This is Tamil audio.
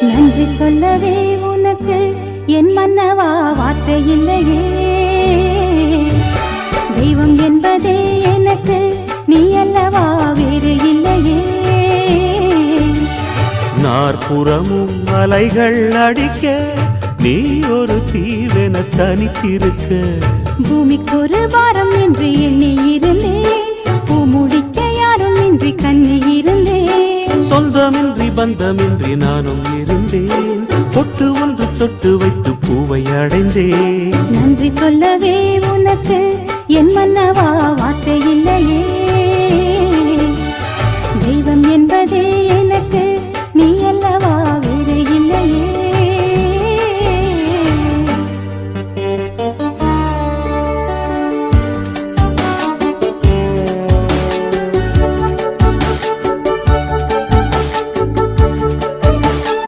நன்றி சொல்லவே உனக்கு என் மன்னவா வார்த்தை இல்லையே. தெய்வம் என்பதே எனக்கு நீ அல்லவா வேறு இல்லையே. நாற்புறமும் அலைகள் அடிக்க நீ ஒரு தீவென தனித்திருக்க. பூமிக்கு ஒரு வாரம் என்று எண்ணி இருந்தேன், பூ முடிக்க யாரும் இன்றி கண்ணி இருந்தேன். சொந்தமின்றி பந்தமின்றி நானும் இருந்தேன், பொட்டு ஒன்று தொட்டு வைத்து பூவை அடைந்தேன். நன்றி சொல்லவே உனக்கு என் மன்னவா வார்த்தை இல்லையே.